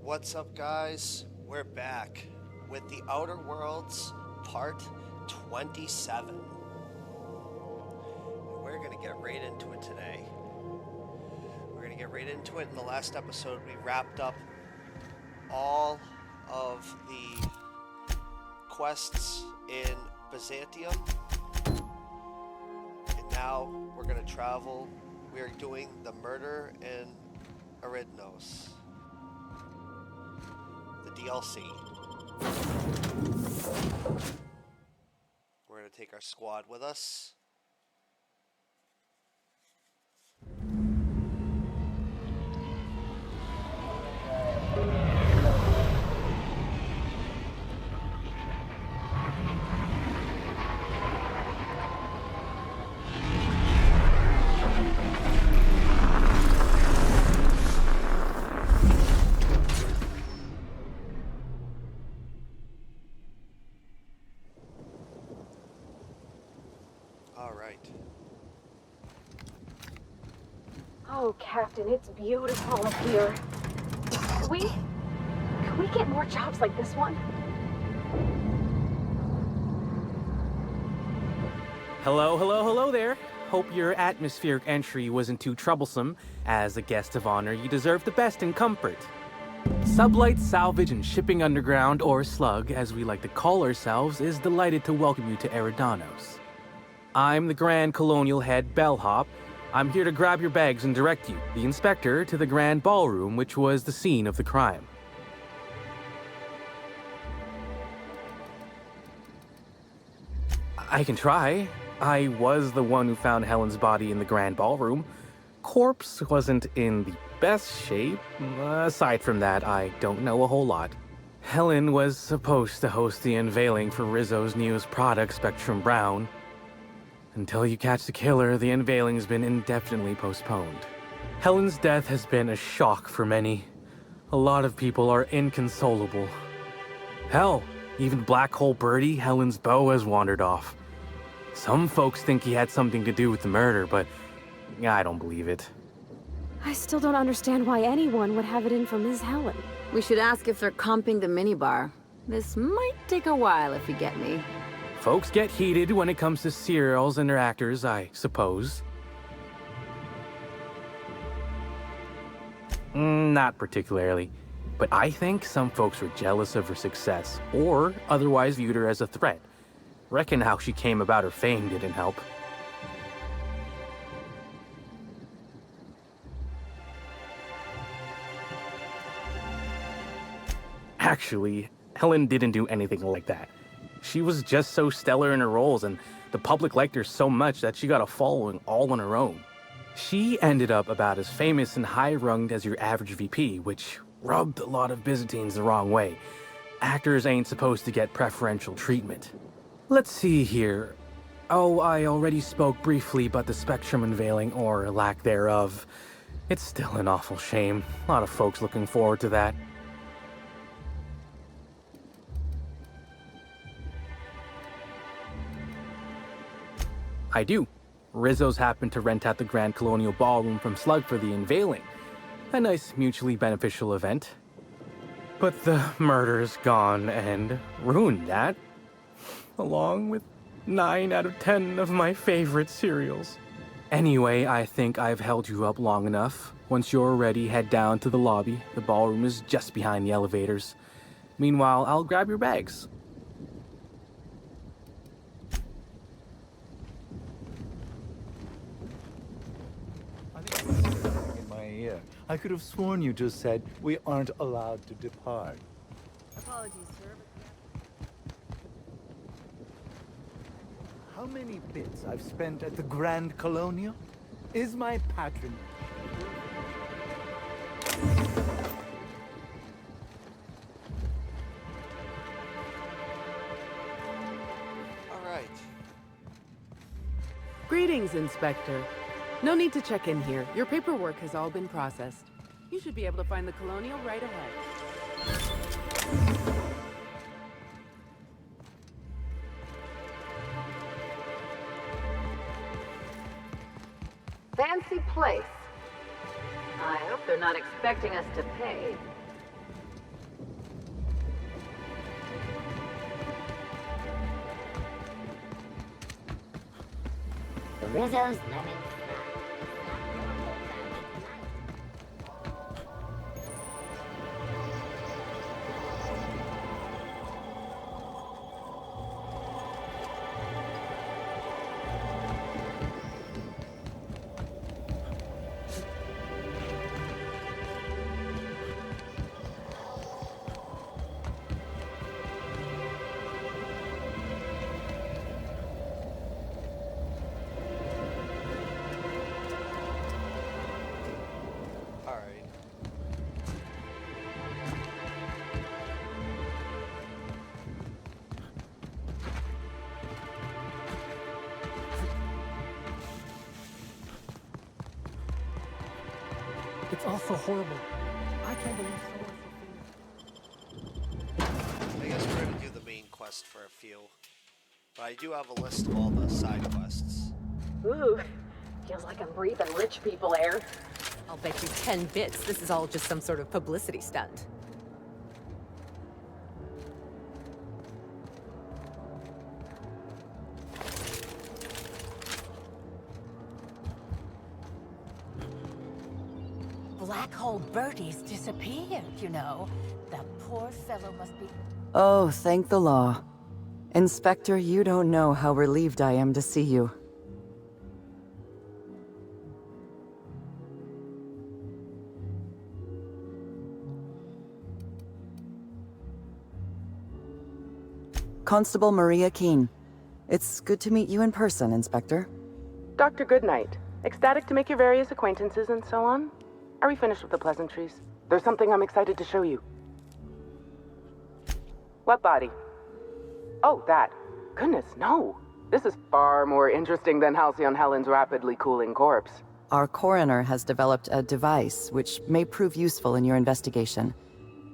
What's up, guys? We're back with the Outer Worlds Part 27. And we're going to get right into it today. We're going to get right into it. In the last episode, we wrapped up all of the quests in Byzantium. And now we're going to travel. We are doing the murder in Eridanos. DLC. We're going to take our squad with us. Oh, Captain, it's beautiful up here. Can we get more jobs like this one? Hello there. Hope your atmospheric entry wasn't too troublesome. As a guest of honor, you deserve the best in comfort. Sublight Salvage and Shipping Underground, or Slug, as we like to call ourselves, is delighted to welcome you to Eridanos. I'm the Grand Colonial Head Bellhop. I'm here to grab your bags and direct you, the inspector, to the Grand Ballroom, which was the scene of the crime. I can try. I was the one who found Helen's body in the Grand Ballroom. Corpse wasn't in the best shape. Aside from that, I don't know a whole lot. Helen was supposed to host the unveiling for Rizzo's newest product, Spectrum Brown. Until you catch the killer, the unveiling's been indefinitely postponed. Helen's death has been a shock for many. A lot of people are inconsolable. Hell, even Black Hole Birdie, Helen's beau, has wandered off. Some folks think he had something to do with the murder, but I don't believe it. I still don't understand why anyone would have it in for Ms. Helen. We should ask if they're comping the minibar. This might take a while, if you get me. Folks get heated when it comes to serials and their actors, I suppose. Not particularly. But I think some folks were jealous of her success, or otherwise viewed her as a threat. Reckon how she came about her fame didn't help. Actually, Helen didn't do anything like that. She was just so stellar in her roles, and the public liked her so much that she got a following all on her own. She ended up about as famous and high-runged as your average VP, which rubbed a lot of Byzantines the wrong way. Actors ain't supposed to get preferential treatment. Let's see here. Oh, I already spoke briefly about the Spectrum unveiling, or lack thereof. It's still an awful shame. A lot of folks looking forward to that. I do. Rizzo's happened to rent out the Grand Colonial Ballroom from Slug for the unveiling. A nice mutually beneficial event. But the murder's gone and ruined that. Along with 9 out of 10 of my favorite cereals. Anyway, I think I've held you up long enough. Once you're ready, head down to the lobby. The ballroom is just behind the elevators. Meanwhile, I'll grab your bags. In my ear. I could have sworn you just said we aren't allowed to depart. Apologies, sir. How many bits I've spent at the Grand Colonial? Is my patron... All right. Greetings, Inspector. No need to check in here. Your paperwork has all been processed. You should be able to find the Colonial right ahead. Fancy place. I hope they're not expecting us to pay. Rizzo's lemon. Alright. It's all so horrible. I can't believe someone. I guess we're gonna do the main quest for a few. But I do have a list of all the side quests. Ooh, feels like I'm breathing rich people air. I'll bet you 10 bits this is all just some sort of publicity stunt. Black hole Bertie's disappeared, you know. That poor fellow must be... Oh, thank the law. Inspector, you don't know how relieved I am to see you. Constable Maria Keene. It's good to meet you in person, Inspector. Dr. Goodnight. Ecstatic to make your various acquaintances and so on. Are we finished with the pleasantries? There's something I'm excited to show you. What body? Oh, that. Goodness, no. This is far more interesting than Halcyon Helen's rapidly cooling corpse. Our coroner has developed a device which may prove useful in your investigation.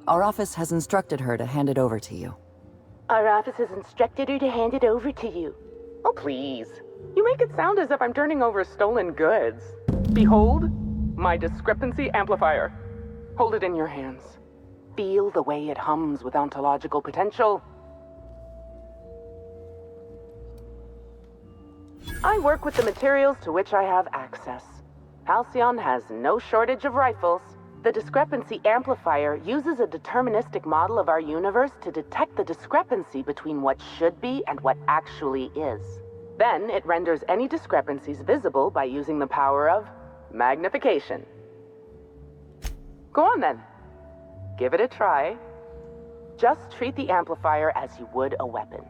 Our office has instructed her to hand it over to you. Our office has instructed her to hand it over to you. Oh, please. You make it sound as if I'm turning over stolen goods. Behold, my discrepancy amplifier. Hold it in your hands. Feel the way it hums with ontological potential. I work with the materials to which I have access. Halcyon has no shortage of rifles. The discrepancy amplifier uses a deterministic model of our universe to detect the discrepancy between what should be and what actually is. Then it renders any discrepancies visible by using the power of magnification. Go on then. Give it a try. Just treat the amplifier as you would a weapon.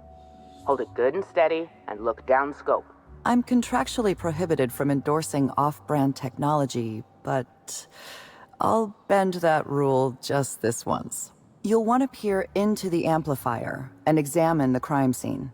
Hold it good and steady and look down scope. I'm contractually prohibited from endorsing off-brand technology, but I'll bend that rule just this once. You'll want to peer into the amplifier and examine the crime scene.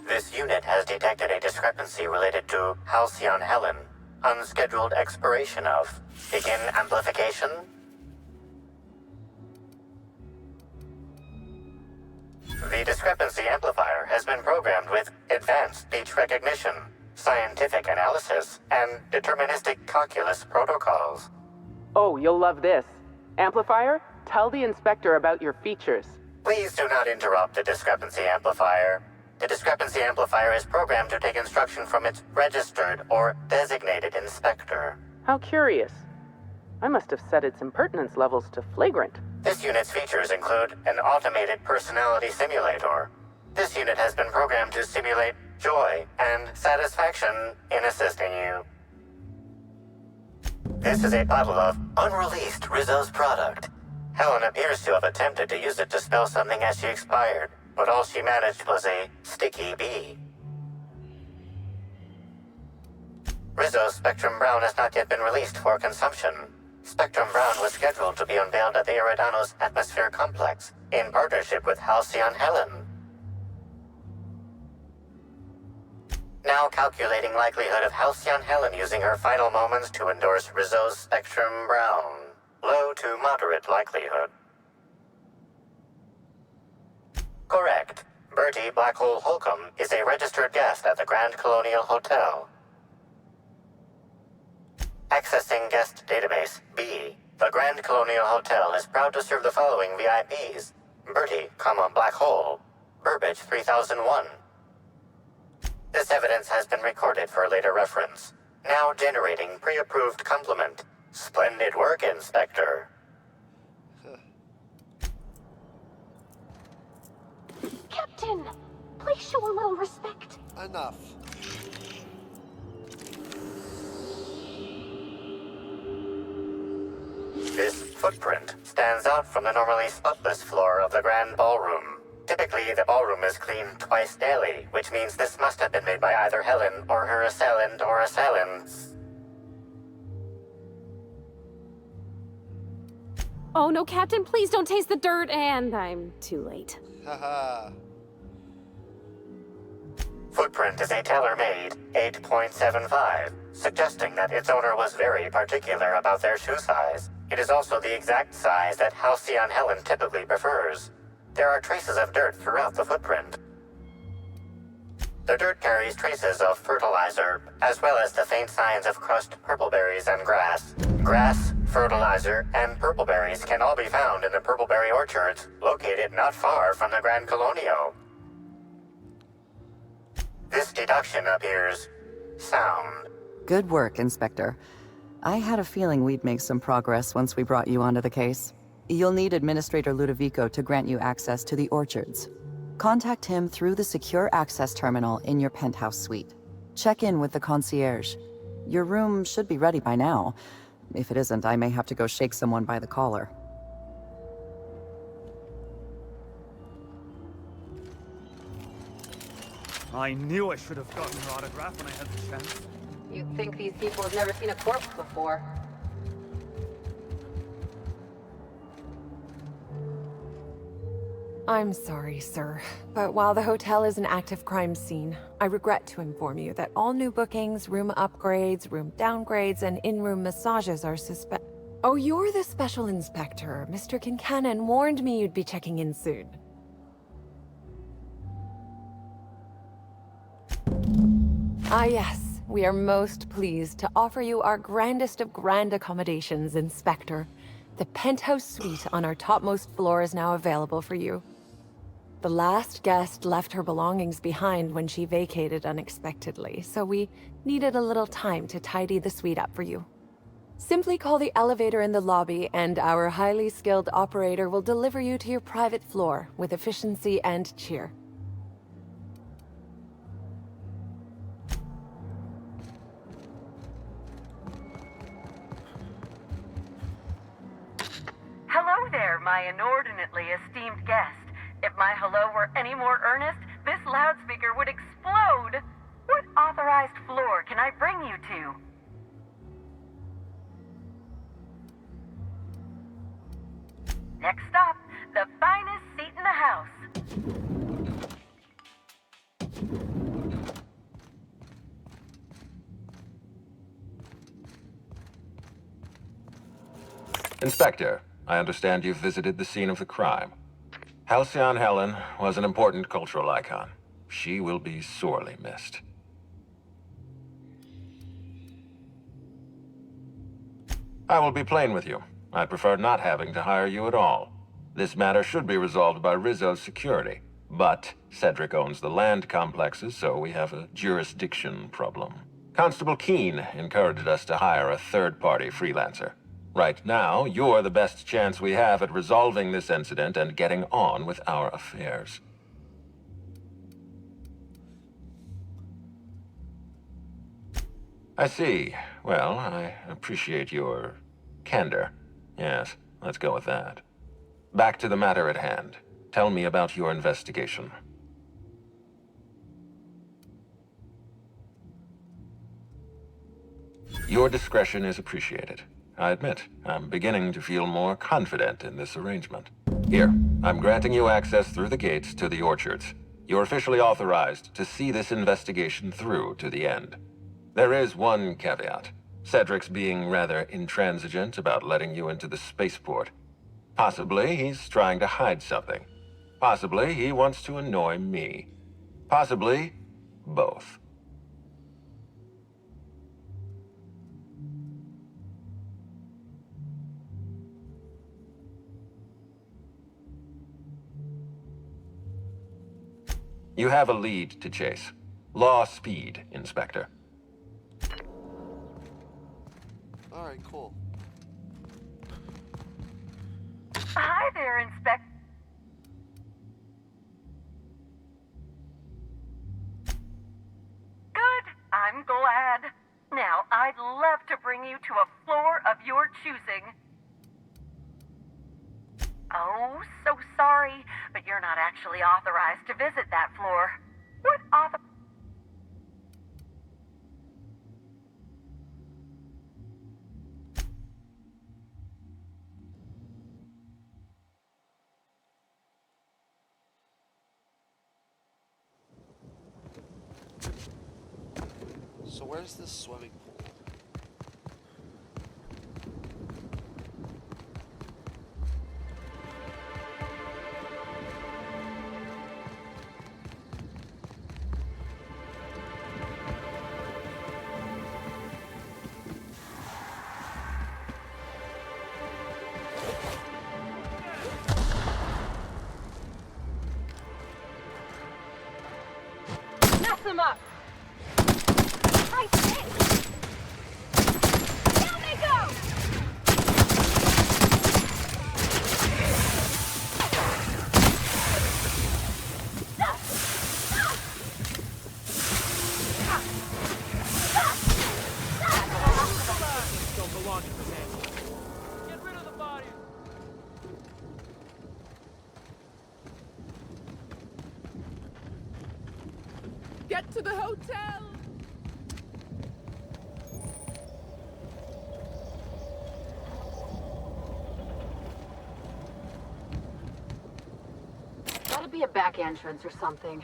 This unit has detected a discrepancy related to Halcyon Helen. Unscheduled expiration of. Begin amplification. The discrepancy amplifier has been programmed with advanced speech recognition, scientific analysis, and deterministic calculus protocols. Oh, you'll love this. Amplifier, tell the inspector about your features. Please do not interrupt the discrepancy amplifier. The discrepancy amplifier is programmed to take instruction from its registered or designated inspector. How curious. I must have set its impertinence levels to flagrant. This unit's features include an automated personality simulator. This unit has been programmed to simulate joy and satisfaction in assisting you. This is a bottle of unreleased Rizzo's product. Helen appears to have attempted to use it to spell something as she expired, but all she managed was a sticky bee. Rizzo's Spectrum Brown has not yet been released for consumption. Spectrum Brown was scheduled to be unveiled at the Eridanos Atmosphere Complex in partnership with Halcyon Helen. Now calculating likelihood of Halcyon Helen using her final moments to endorse Rizzo's Spectrum Brown. Low to moderate likelihood. Correct. Bertie Black Hole Holcomb is a registered guest at the Grand Colonial Hotel. Accessing guest database B. The Grand Colonial Hotel is proud to serve the following VIPs. Bertie, Black Hole. Burbage 3001. This evidence has been recorded for later reference. Now generating pre-approved compliment. Splendid work, Inspector. Captain, please show a little respect. Enough. This footprint stands out from the normally spotless floor of the Grand Ballroom. Typically, the ballroom is cleaned twice daily, which means this must have been made by either Helen or her assailant or assailants. Oh no, Captain, please don't taste the dirt, and I'm too late. Haha. Footprint is a tailor-made 8.75, suggesting that its owner was very particular about their shoe size. It is also the exact size that Halcyon Helen typically prefers. There are traces of dirt throughout the footprint. The dirt carries traces of fertilizer, as well as the faint signs of crushed purpleberries and grass. Grass, fertilizer, and purpleberries can all be found in the purpleberry orchards, located not far from the Grand Colonio. This deduction appears sound. Good work, Inspector. I had a feeling we'd make some progress once we brought you onto the case. You'll need Administrator Ludovico to grant you access to the orchards. Contact him through the secure access terminal in your penthouse suite. Check in with the concierge. Your room should be ready by now. If it isn't, I may have to go shake someone by the collar. I knew I should have gotten your autograph when I had the chance. You'd think these people have never seen a corpse before. I'm sorry, sir, but while the hotel is an active crime scene, I regret to inform you that all new bookings, room upgrades, room downgrades, and in-room massages are Oh, you're the special inspector. Mr. Kincannon warned me you'd be checking in soon. Ah, yes. We are most pleased to offer you our grandest of grand accommodations, Inspector. The penthouse suite on our topmost floor is now available for you. The last guest left her belongings behind when she vacated unexpectedly, so we needed a little time to tidy the suite up for you. Simply call the elevator in the lobby, and our highly skilled operator will deliver you to your private floor with efficiency and cheer. Hello there, my inordinately esteemed guest. If my hello were any more earnest, this loudspeaker would explode. What authorized floor can I bring you to? Next stop, the finest seat in the house. Inspector, I understand you've visited the scene of the crime. Halcyon Helen was an important cultural icon. She will be sorely missed. I will be plain with you. I prefer not having to hire you at all. This matter should be resolved by Rizzo's security. But Cedric owns the land complexes, so we have a jurisdiction problem. Constable Keene encouraged us to hire a third-party freelancer. Right now, you're the best chance we have at resolving this incident and getting on with our affairs. I see. Well, I appreciate your candor. Yes, let's go with that. Back to the matter at hand. Tell me about your investigation. Your discretion is appreciated. I admit, I'm beginning to feel more confident in this arrangement. Here, I'm granting you access through the gates to the orchards. You're officially authorized to see this investigation through to the end. There is one caveat. Cedric's being rather intransigent about letting you into the spaceport. Possibly he's trying to hide something. Possibly he wants to annoy me. Possibly both. You have a lead to chase. Law speed, Inspector. Alright, cool. Hi there, Inspector. Good. I'm glad. Now, I'd love to bring you to a floor of your choosing. Oh, so sorry, but you're not actually authorized to visit that floor. What author... So where's this swimming pool? Mess them up! I think! Down they go! Don't belong in this ambulance. Get rid of the bodies! Get to the hotel! Gotta be a back entrance or something.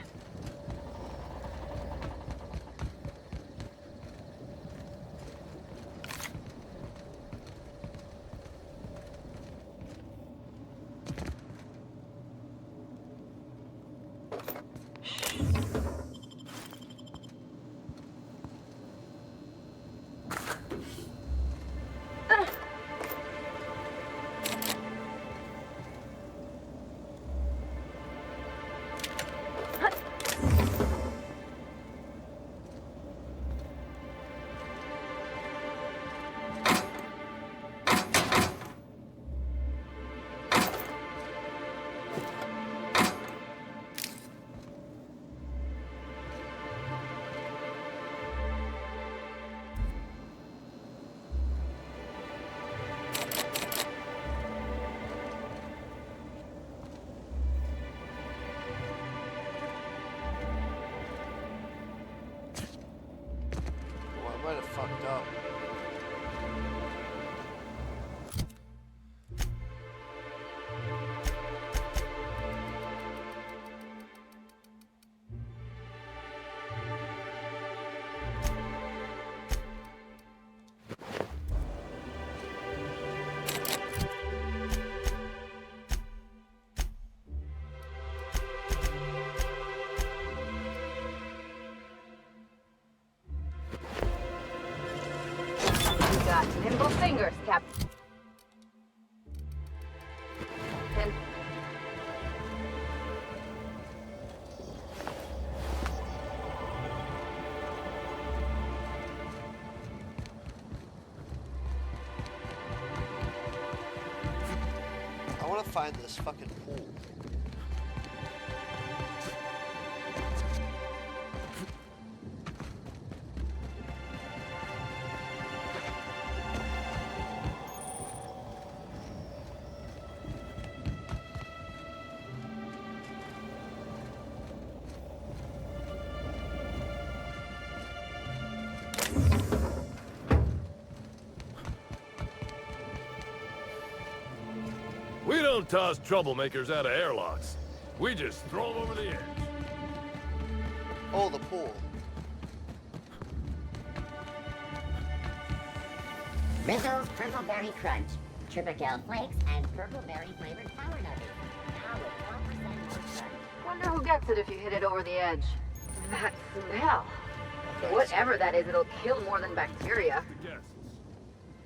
Well, I might have fucked up. You got nimble fingers, Captain. I want to find this fucking pool. don't toss troublemakers out of airlocks. We just throw them over the edge. Oh, the pool. Rizzo's Purple Berry Crunch, Triple Flakes, and Purple Berry flavored power nuggets. Now with 12% more crunch. Wonder who gets it if you hit it over the edge. That smell. Whatever that is, it'll kill more than bacteria.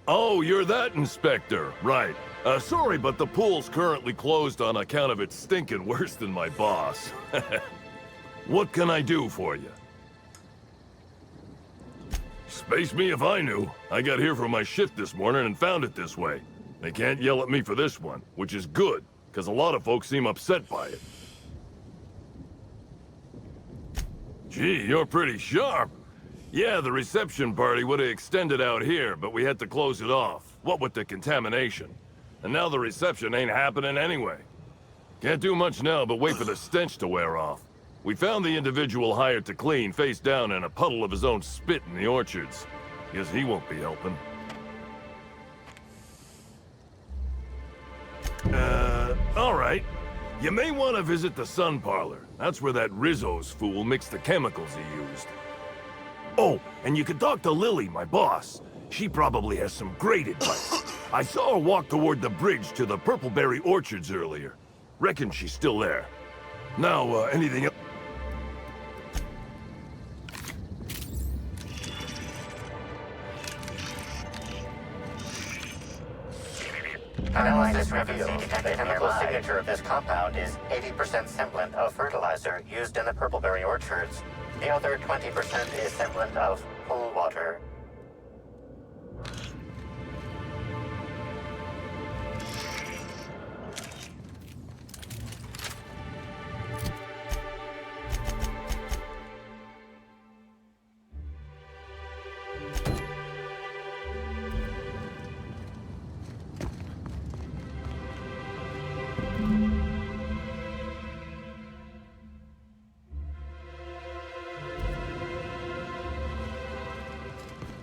Oh, you're that inspector. Right. Sorry, but the pool's currently closed on account of it stinking worse than my boss. What can I do for you? Space me if I knew. I got here for my shift this morning and found it this way. They can't yell at me for this one, which is good, because a lot of folks seem upset by it. Gee, you're pretty sharp. Yeah, the reception party would have extended out here, but we had to close it off. What with the contamination. And now the reception ain't happening anyway. Can't do much now but wait for the stench to wear off. We found the individual hired to clean face down in a puddle of his own spit in the orchards. Guess he won't be helping. Alright. You may want to visit the sun parlor. That's where that Rizzo's fool mixed the chemicals he used. Oh, and you can talk to Lily, my boss. She probably has some great advice. I saw her walk toward the bridge to the Purpleberry Orchards earlier. Reckon she's still there. Now, anything else? Analysis revealed that the chemical signature of this compound is 80% semblant of fertilizer used in the Purpleberry Orchards. The other 20% is semblant of pool water.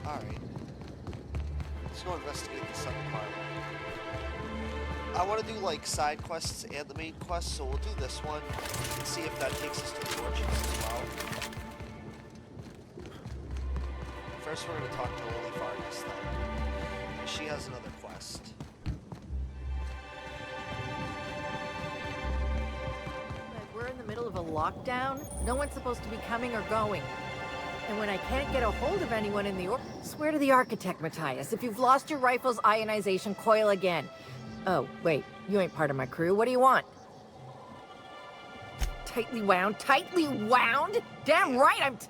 Alright. Let's go investigate the sun parlor. I want to do like side quests and the main quest, so we'll do this one and see if that takes us to the orchards as well. First we're going to talk to Lily Vargas though. She has another quest. We're in the middle of a lockdown. No one's supposed to be coming or going. And when I can't get a hold of anyone in the swear to the architect, Matthias. If you've lost your rifle's ionization coil again. Oh, wait. You ain't part of my crew. What do you want? Tightly wound? Tightly wound? Damn right,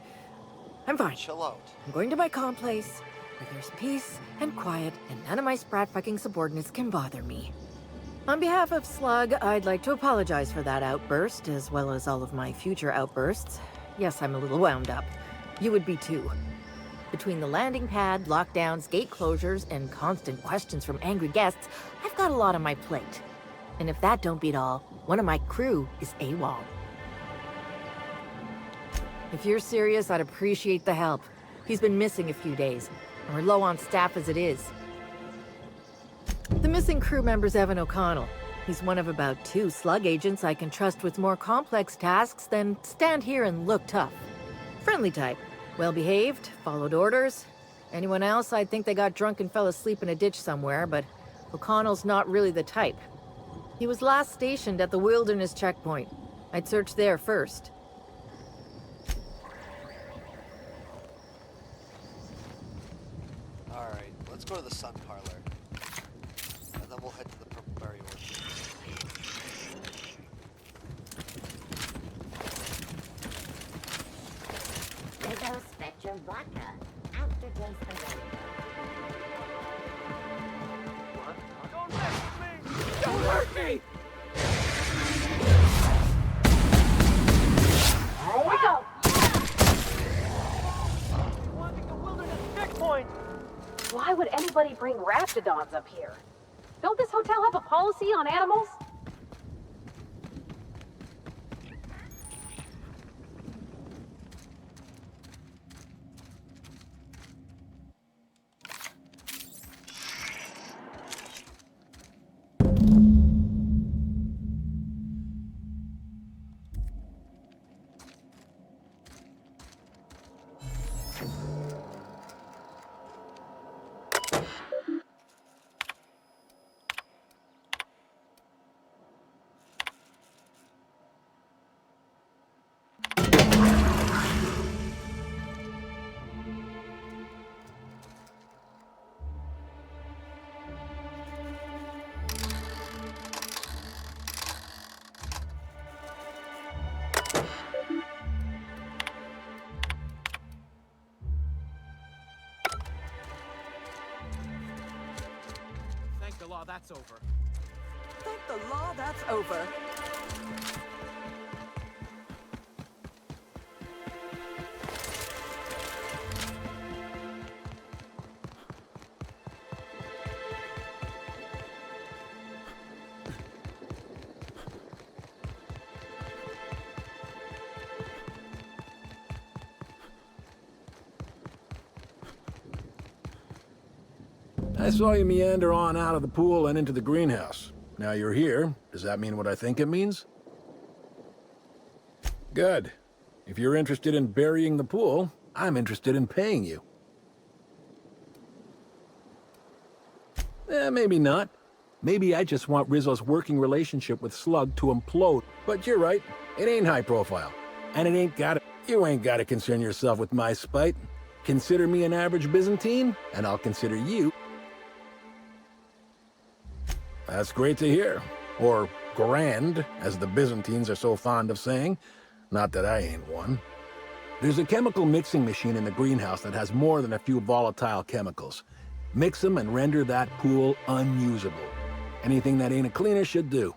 I'm fine. Chill out. I'm going to my calm place, where there's peace and quiet, and none of my sprat-fucking subordinates can bother me. On behalf of Slug, I'd like to apologize for that outburst, as well as all of my future outbursts. Yes, I'm a little wound up. You would be too. Between the landing pad, lockdowns, gate closures, and constant questions from angry guests, I've got a lot on my plate. And if that don't beat all, one of my crew is AWOL. If you're serious, I'd appreciate the help. He's been missing a few days, and we're low on staff as it is. The missing crew member's Evan O'Connell. He's one of about 2 Slug agents I can trust with more complex tasks than stand here and look tough. Friendly type. Well-behaved, followed orders. Anyone else, I'd think they got drunk and fell asleep in a ditch somewhere, but O'Connell's not really the type. He was last stationed at the Wilderness checkpoint. I'd search there first. Alright, let's go to the sun parlor. And then we'll head to the Purpleberry Orchard. Rizzo Spectrum Vodka. Aftertaste the rainbow. Don't hurt me! Here we go! Wanting the wilderness checkpoint! Why would anybody bring raptidons up here? Don't this hotel have a policy on animals? law that's over. Thank the law that's over. I saw you meander on out of the pool and into the greenhouse. Now you're here. Does that mean what I think it means? Good. If you're interested in burying the pool, I'm interested in paying you. Maybe not. Maybe I just want Rizzo's working relationship with Slug to implode. But you're right. It ain't high profile. And it ain't gotta... You ain't gotta concern yourself with my spite. Consider me an average Byzantine, and I'll consider you... That's great to hear. Or grand, as the Byzantines are so fond of saying. Not that I ain't one. There's a chemical mixing machine in the greenhouse that has more than a few volatile chemicals. Mix them and render that pool unusable. Anything that ain't a cleaner should do.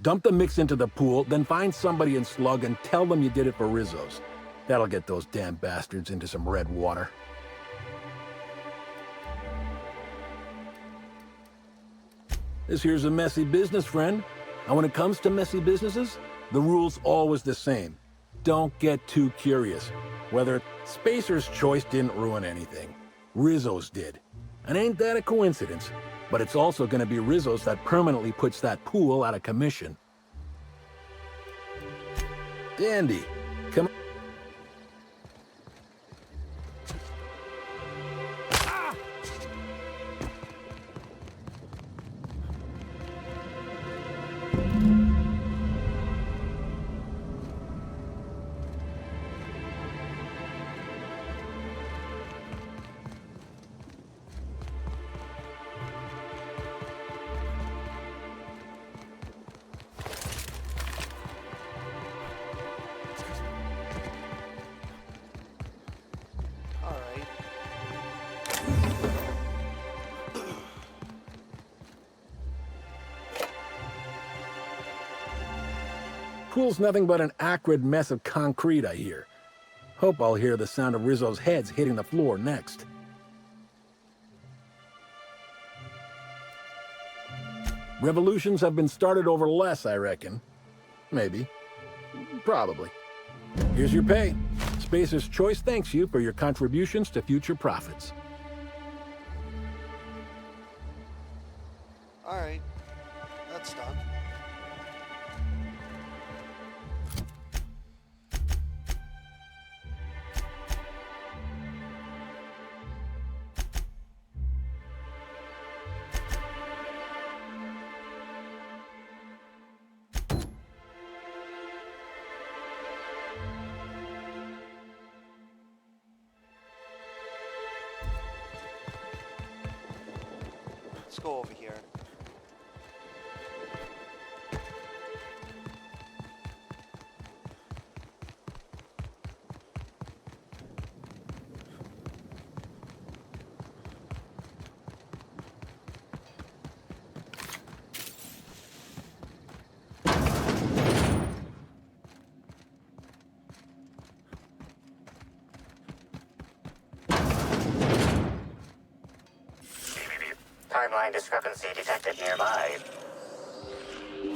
Dump the mix into the pool, then find somebody in Slug and tell them you did it for Rizzo's. That'll get those damn bastards into some red water. This here's a messy business, friend. And when it comes to messy businesses, the rule's always the same. Don't get too curious. Whether Spacer's choice didn't ruin anything. Rizzo's did. And ain't that a coincidence? But it's also gonna be Rizzo's that permanently puts that pool out of commission. Dandy, come on. Pool's nothing but an acrid mess of concrete, I hear. Hope I'll hear the sound of Rizzo's heads hitting the floor next. Revolutions have been started over less, I reckon. Maybe. Probably. Here's your pay. Spacer's Choice thanks you for your contributions to future profits. Alright. That's done. Let's go over here. Timeline discrepancy detected nearby.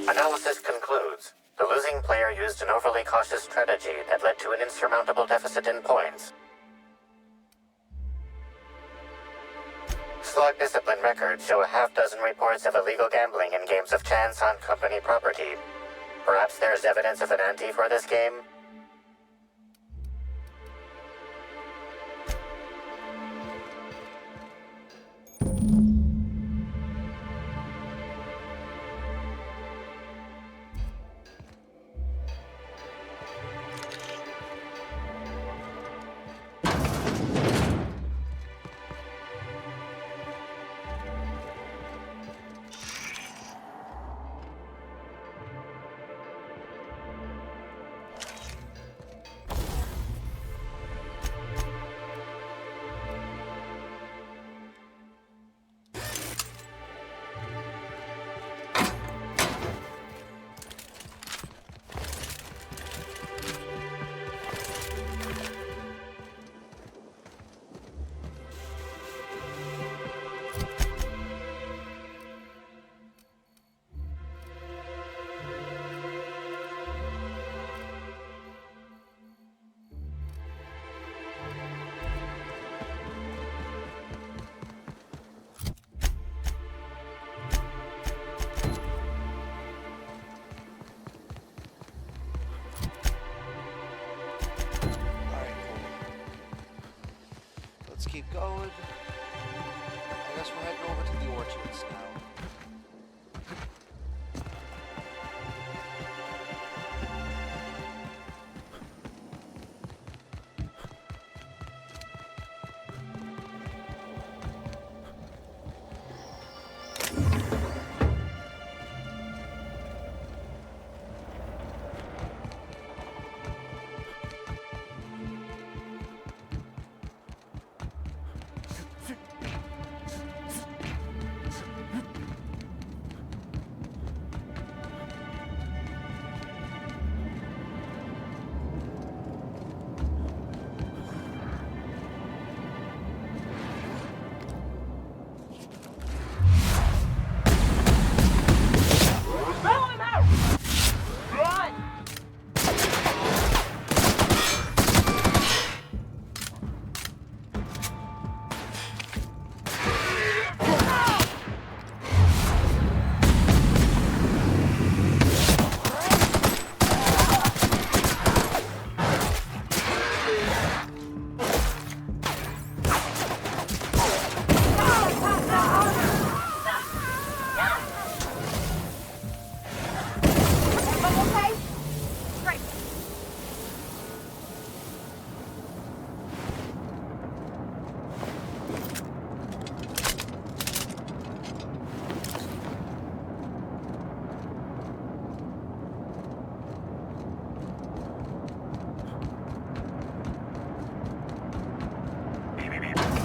Analysis concludes. The losing player used an overly cautious strategy that led to an insurmountable deficit in points. Slug discipline records show a half-dozen reports of illegal gambling in games of chance on company property. Perhaps there's evidence of an ante for this game? going. I guess we're heading over to the orchards now.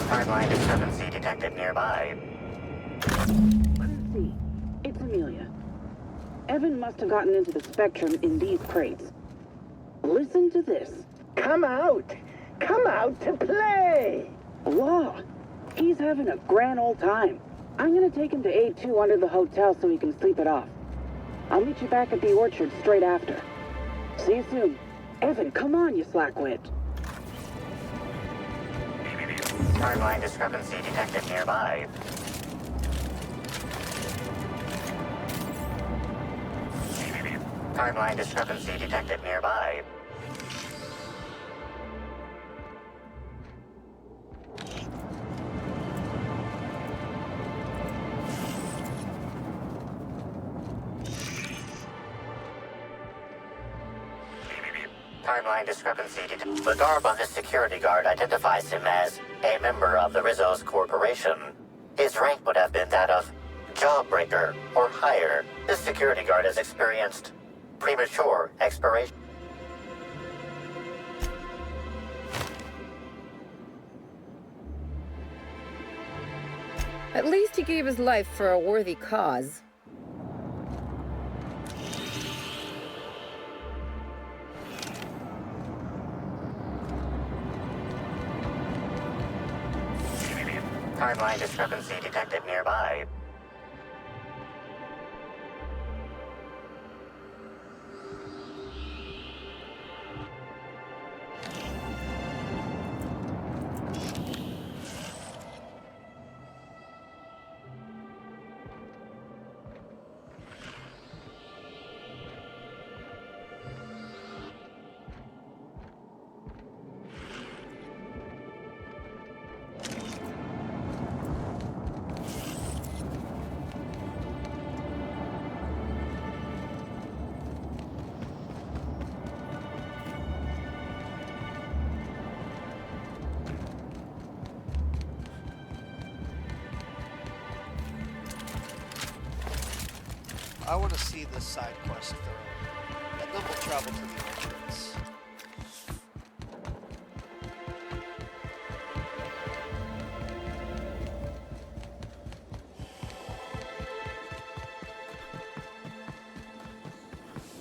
Timeline discrepancy detected nearby. Let's see. It's Amelia. Evan must have gotten into the Spectrum in these crates. Listen to this. Come out! Come out to play! Law. He's having a grand old time. I'm gonna take him to A2 under the hotel so he can sleep it off. I'll meet you back at the orchard straight after. See you soon. Evan, come on, you slackwit. Timeline discrepancy detected nearby. Timeline discrepancy detected nearby. Timeline discrepancy detected. The garb on this security guard identifies him as a member of the Rizzo's corporation. His rank would have been that of Jawbreaker or higher. This security guard has experienced premature expiration. At least he gave his life for a worthy cause. Timeline discrepancy detected nearby. I want to see this side quest thoroughly, and then we'll travel to the orchards.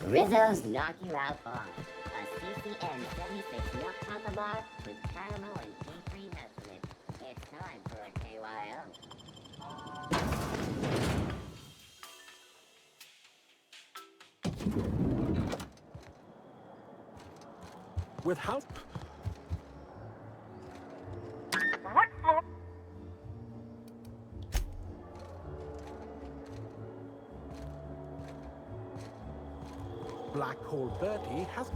Rizzo's Knock You Out Bar. A CCN 76 milk chocolate bar with caramel and tea-free nuts in it. It's time for a KYO. With house... What floor? Black Hole Bertie has...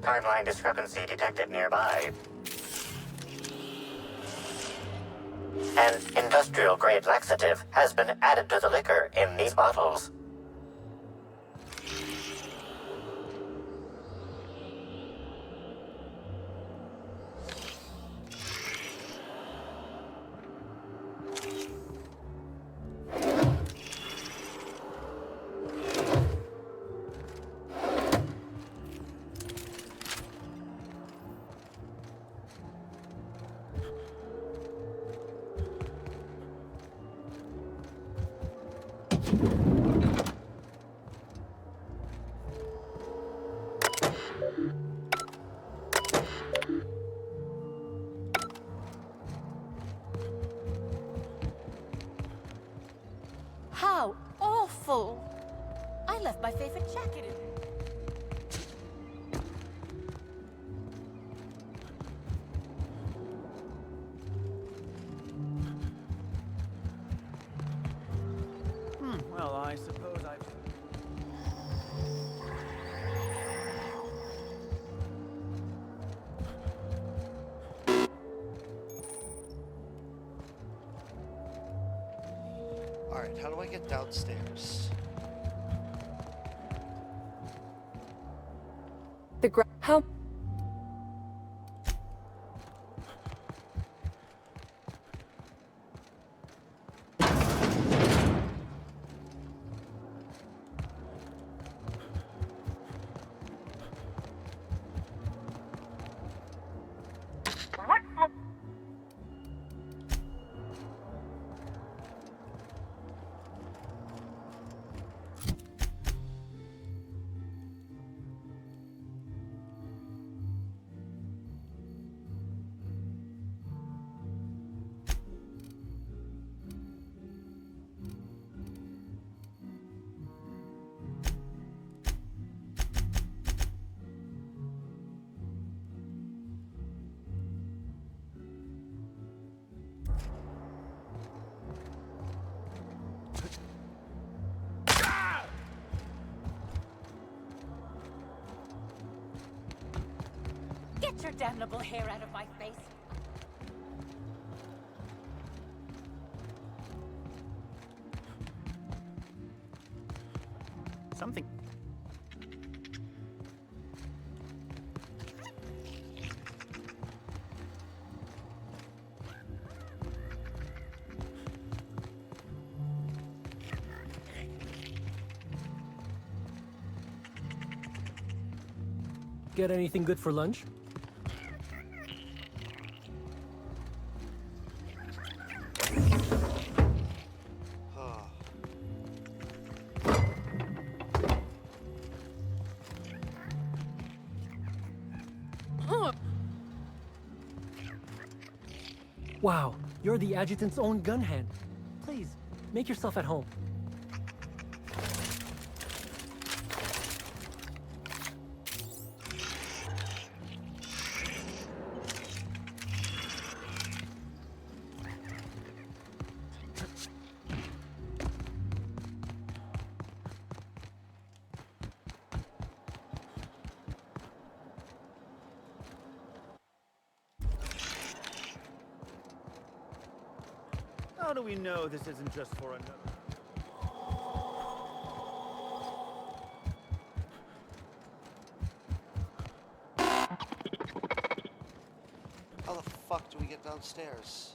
Timeline discrepancy detected nearby. An industrial-grade laxative has been added to the liquor in these bottles. How awful! I left my favorite jacket in. Well, I suppose I've... Alright, how do I get downstairs? How? What flo- Get your damnable hair out of my face. Something... Get anything good for lunch? Wow, you're the adjutant's own gun hand. Please, make yourself at home. How do we know this isn't just for another... How the fuck do we get downstairs?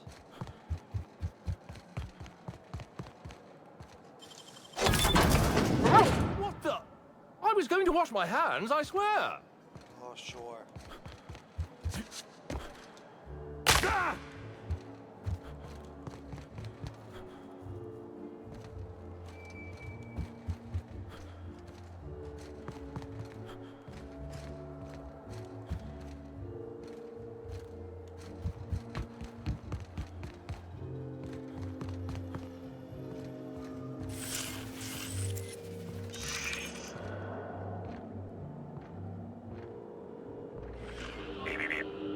What the? I was going to wash my hands, I swear. Oh, sure. Ah!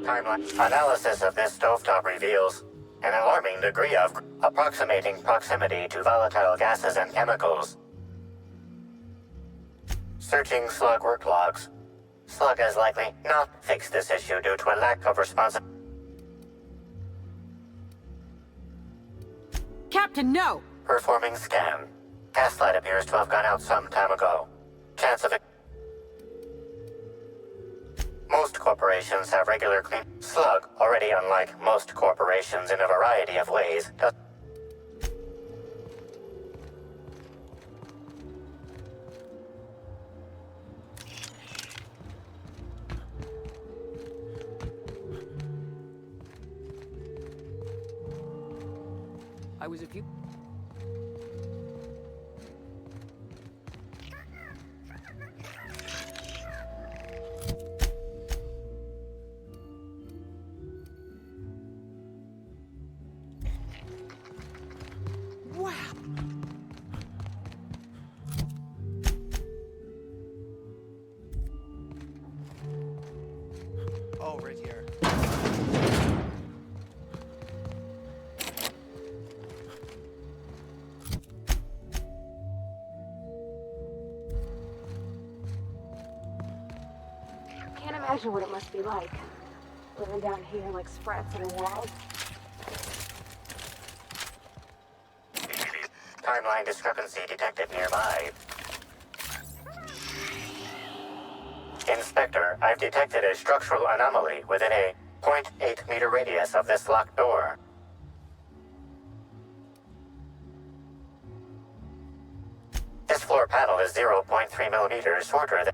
Timeline analysis of this stovetop reveals an alarming degree of approximating proximity to volatile gases and chemicals. Searching Slug work logs. Slug has likely not fixed this issue due to a lack of responsibility. Captain, no! Performing scan. Gaslight appears to have gone out some time ago. Chance of it. Most corporations have regular clean. Slug, already unlike most corporations in a variety of ways, does. I was a few... Wow. Oh, right here. Can't imagine what it must be like. Living down here like sprats in a wall. Timeline discrepancy detected nearby. Inspector, I've detected a structural anomaly within a 0.8 meter radius of this locked door. This floor panel is 0.3 millimeters shorter than...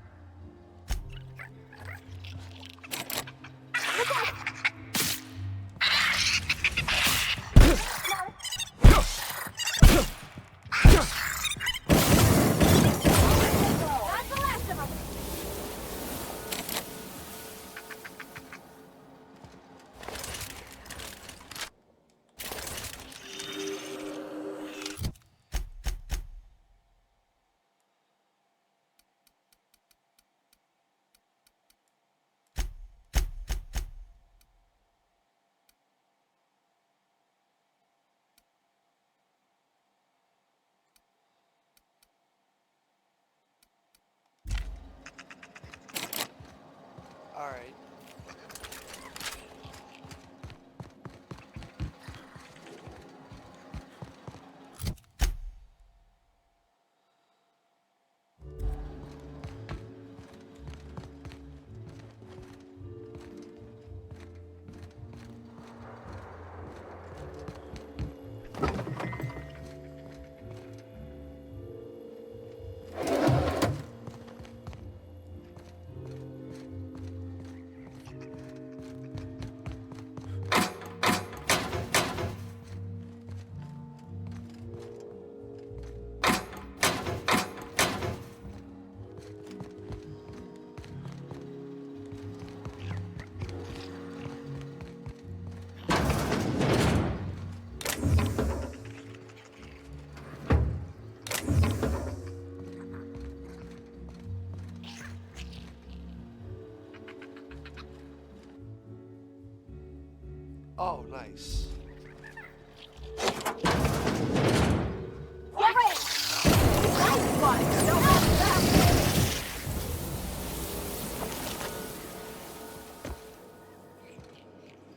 Alright. Oh, nice.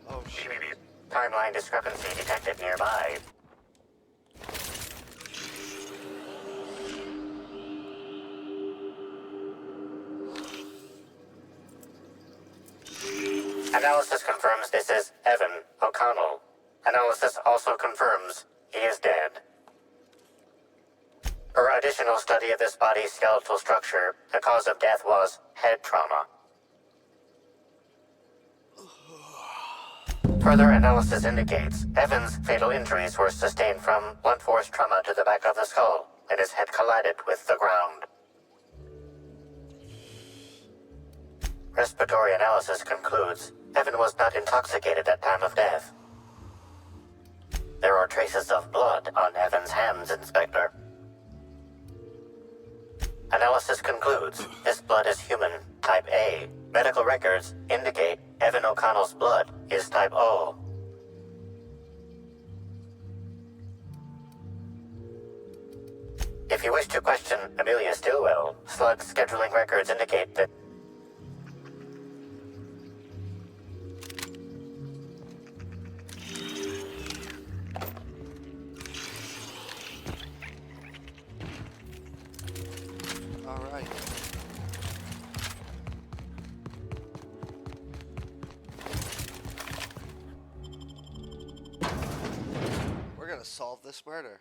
Oh, shit. Timeline discrepancy detected nearby. Analysis confirms this is Evan O'Connell. Analysis also confirms he is dead. Per additional study of this body's skeletal structure, the cause of death was head trauma. Further analysis indicates Evan's fatal injuries were sustained from blunt force trauma to the back of the skull, and his head collided with the ground. Respiratory analysis concludes Evan was not intoxicated at time of death. There are traces of blood on Evan's hands, Inspector. Analysis concludes this blood is human, type A. Medical records indicate Evan O'Connell's blood is type O. If you wish to question Amelia Stillwell, Slug's scheduling records indicate that... All right. We're gonna solve this murder.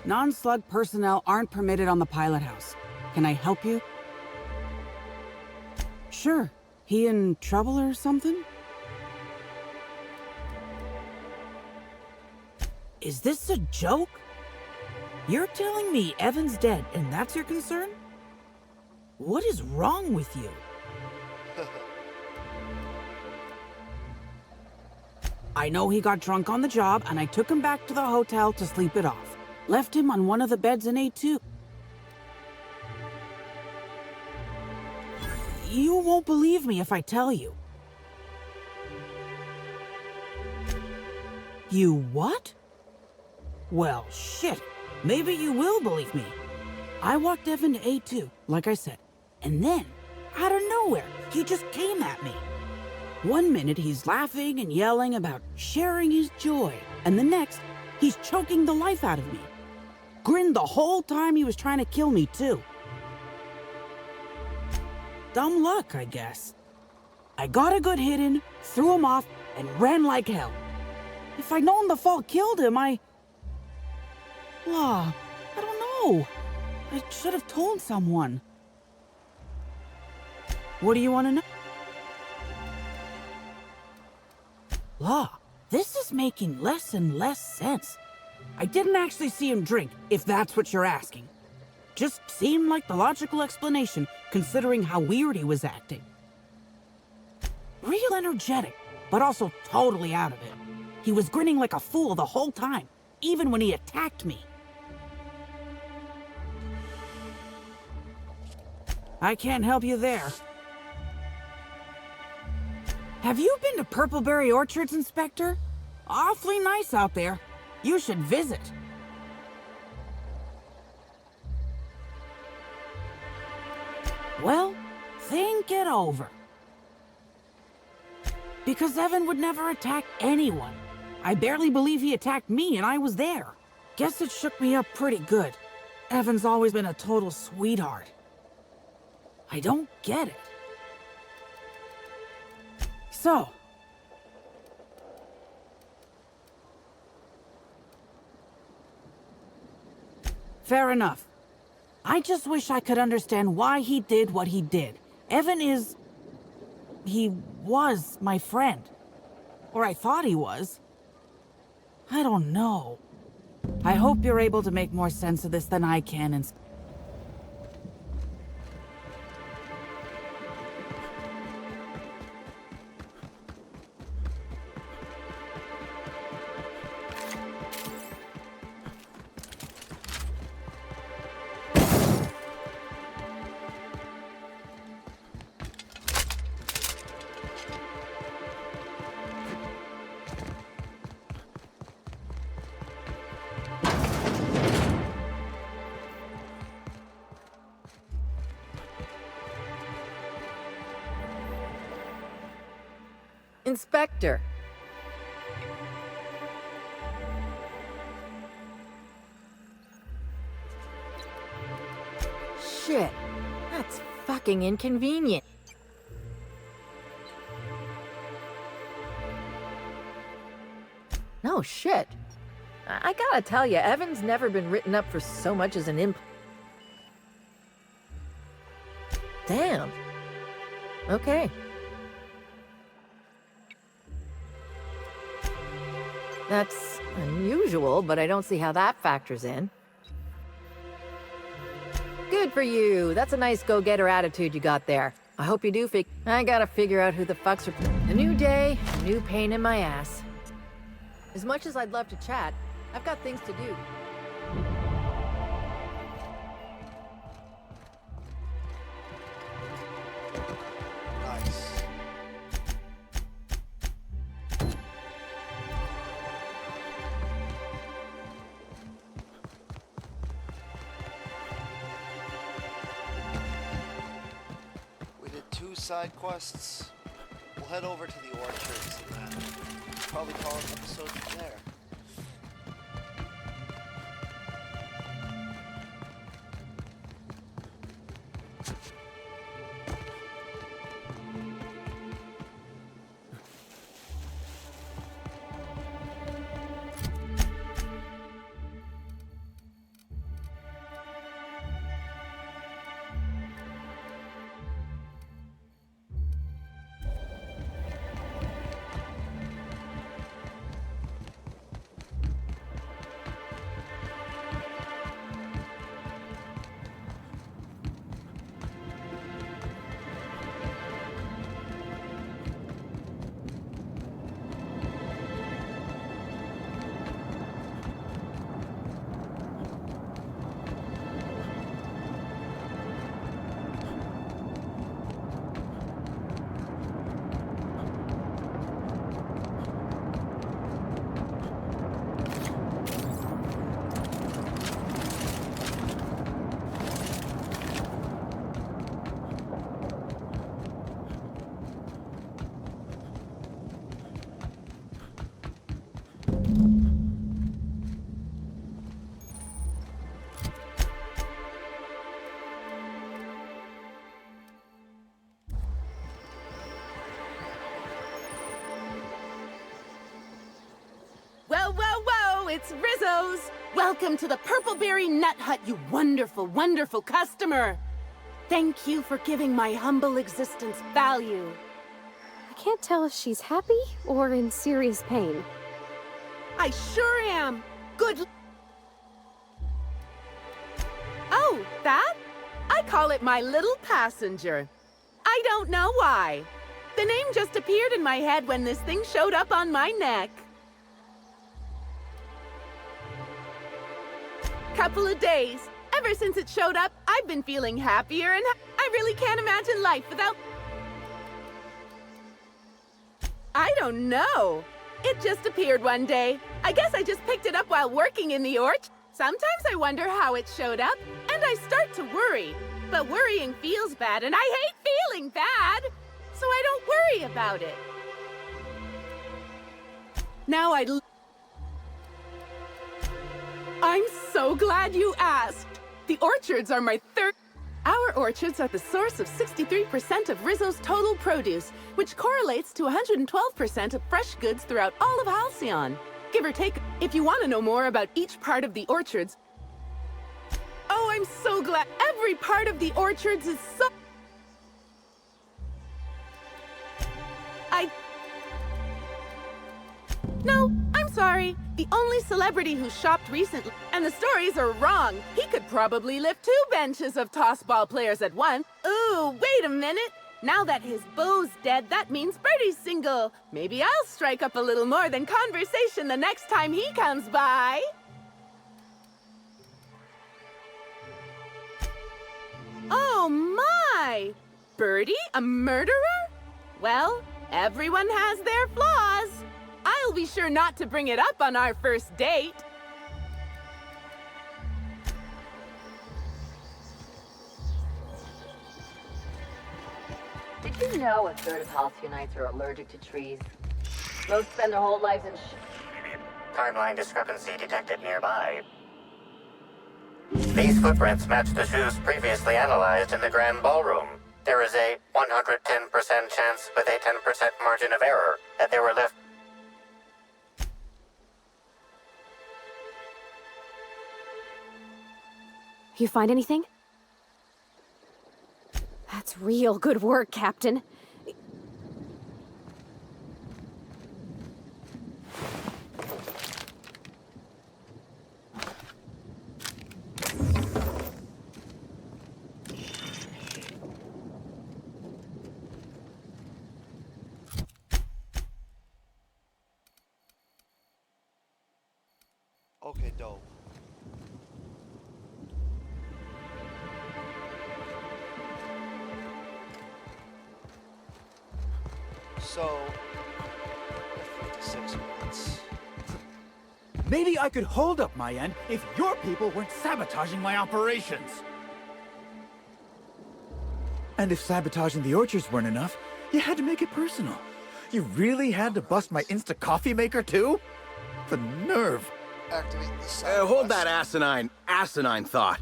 Non-slug personnel aren't permitted on the pilot house. Can I help you? Sure. He in trouble or something? Is this a joke? You're telling me Evan's dead and that's your concern? What is wrong with you? I know he got drunk on the job and I took him back to the hotel to sleep it off. Left him on one of the beds in A2. You won't believe me if I tell you. You what? Well, shit. Maybe you will believe me. I walked Evan to A2, like I said. And then, out of nowhere, he just came at me. One minute he's laughing and yelling about sharing his joy. And the next, he's choking the life out of me. Grinned the whole time he was trying to kill me, too. Dumb luck, I guess. I got a good hit in, threw him off, and ran like hell. If I'd known the fall killed him, I don't know. I should have told someone. What do you want to know? Law, this is making less and less sense. I didn't actually see him drink, if that's what you're asking. Just seemed like the logical explanation, considering how weird he was acting. Real energetic, but also totally out of it. He was grinning like a fool the whole time, even when he attacked me. I can't help you there. Have you been to Purpleberry Orchards, Inspector? Awfully nice out there. You should visit. Well, think it over. Because Evan would never attack anyone. I barely believe he attacked me and I was there. Guess it shook me up pretty good. Evan's always been a total sweetheart. I don't get it. So, fair enough. I just wish I could understand why he did what he did. Evan is... he was my friend. Or I thought he was. I don't know. I hope you're able to make more sense of this than I can and... Inspector. Shit. That's fucking inconvenient. No shit. I gotta tell you, Evan's never been written up for so much as an imp. Damn. Okay. That's unusual, but I don't see how that factors in. Good for you. That's a nice go-getter attitude you got there. I hope you do I gotta figure out who the fucks are... A new day, a new pain in my ass. As much as I'd love to chat, I've got things to do. Nice. We did 2 side quests. We'll head over to the orchards and then probably call an episode from there. Whoa, whoa, whoa! It's Rizzo's! Welcome to the Purpleberry Nut Hut, you wonderful, wonderful customer! Thank you for giving my humble existence value. I can't tell if she's happy or in serious pain. I sure am! Good... Oh, that? I call it my little passenger. I don't know why. The name just appeared in my head when this thing showed up on my neck. Couple of days. Ever since it showed up, I've been feeling happier and I really can't imagine life without... I don't know. It just appeared one day. I guess I just picked it up while working in the orchard. Sometimes I wonder how it showed up, and I start to worry. But worrying feels bad, and I hate feeling bad. So I don't worry about it. Now I'm so glad you asked. The orchards are my third... Our orchards are the source of 63% of Rizzo's total produce, which correlates to 112% of fresh goods throughout all of Halcyon. Give or take, if you want to know more about each part of the orchards... Oh, I'm so glad. Every part of the orchards is so... No, I'm sorry. The only celebrity who shopped recently, and the stories are wrong. He could probably lift 2 benches of tossball players at once. Ooh, wait a minute. Now that his beau's dead, that means Birdie's single. Maybe I'll strike up a little more than conversation the next time he comes by. Oh my! Birdie, a murderer? Well, everyone has their flaws. I'll be sure not to bring it up on our first date. Did you know a third of Halcyonites are allergic to trees? Most spend their whole lives in Timeline discrepancy detected nearby. These footprints match the shoes previously analyzed in the Grand Ballroom. There is a 110% chance with a 10% margin of error that they were left. You find anything? That's real good work, Captain. Okay, dope. So, 56 minutes. Maybe I could hold up my end if your people weren't sabotaging my operations. And if sabotaging the orchards weren't enough, you had to make it personal. You really had to bust my Insta coffee maker too? The nerve. Activate the side hold that asinine thought.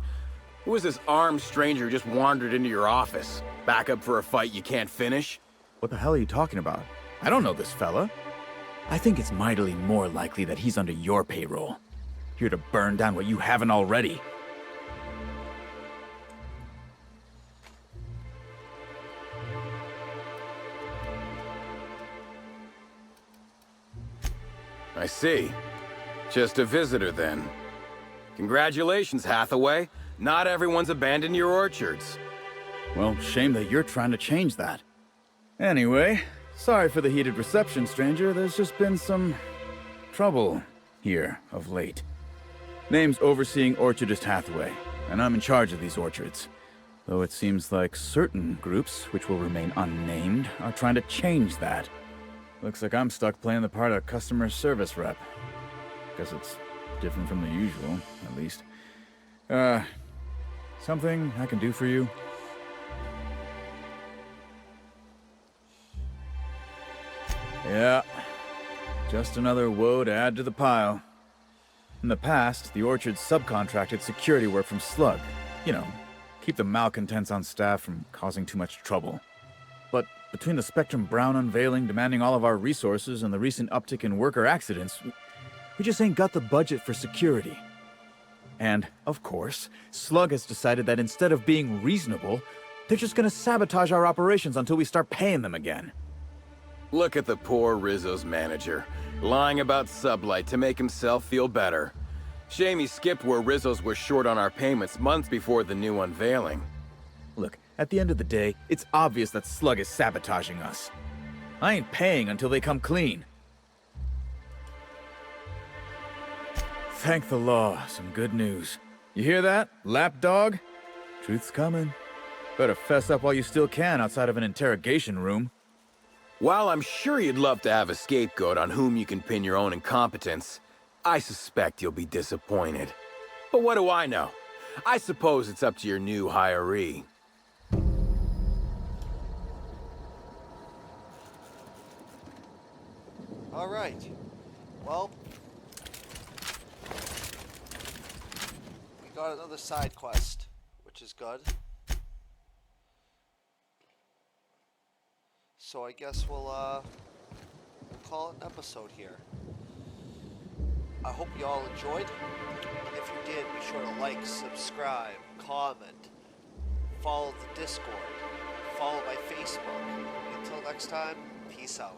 Who was this armed stranger who just wandered into your office? Back up for a fight you can't finish? What the hell are you talking about? I don't know this fella. I think it's mightily more likely that he's under your payroll. Here to burn down what you haven't already. I see. Just a visitor, then. Congratulations, Hathaway. Not everyone's abandoned your orchards. Well, shame that you're trying to change that. Anyway, sorry for the heated reception, stranger. There's just been some trouble here of late. Name's Overseeing Orchardist Hathaway, and I'm in charge of these orchards. Though it seems like certain groups, which will remain unnamed, are trying to change that. Looks like I'm stuck playing the part of customer service rep. Guess it's different from the usual, at least. Something I can do for you? Yeah, just another woe to add to the pile. In the past, the orchard subcontracted security work from Slug. You know, keep the malcontents on staff from causing too much trouble. But between the Spectrum Brown unveiling demanding all of our resources and the recent uptick in worker accidents, we just ain't got the budget for security. And, of course, Slug has decided that instead of being reasonable, they're just gonna sabotage our operations until we start paying them again. Look at the poor Rizzo's manager, lying about Sublight to make himself feel better. Shame he skipped where Rizzo's was short on our payments months before the new unveiling. Look, at the end of the day, it's obvious that Slug is sabotaging us. I ain't paying until they come clean. Thank the law, some good news. You hear that, lapdog? Truth's coming. Better fess up while you still can outside of an interrogation room. While I'm sure you'd love to have a scapegoat on whom you can pin your own incompetence, I suspect you'll be disappointed. But what do I know? I suppose it's up to your new hiree. All right. Well, we got another side quest, which is good. So I guess we'll call it an episode here. I hope you all enjoyed. If you did, be sure to like, subscribe, comment, follow the Discord, follow my Facebook. Until next time, peace out.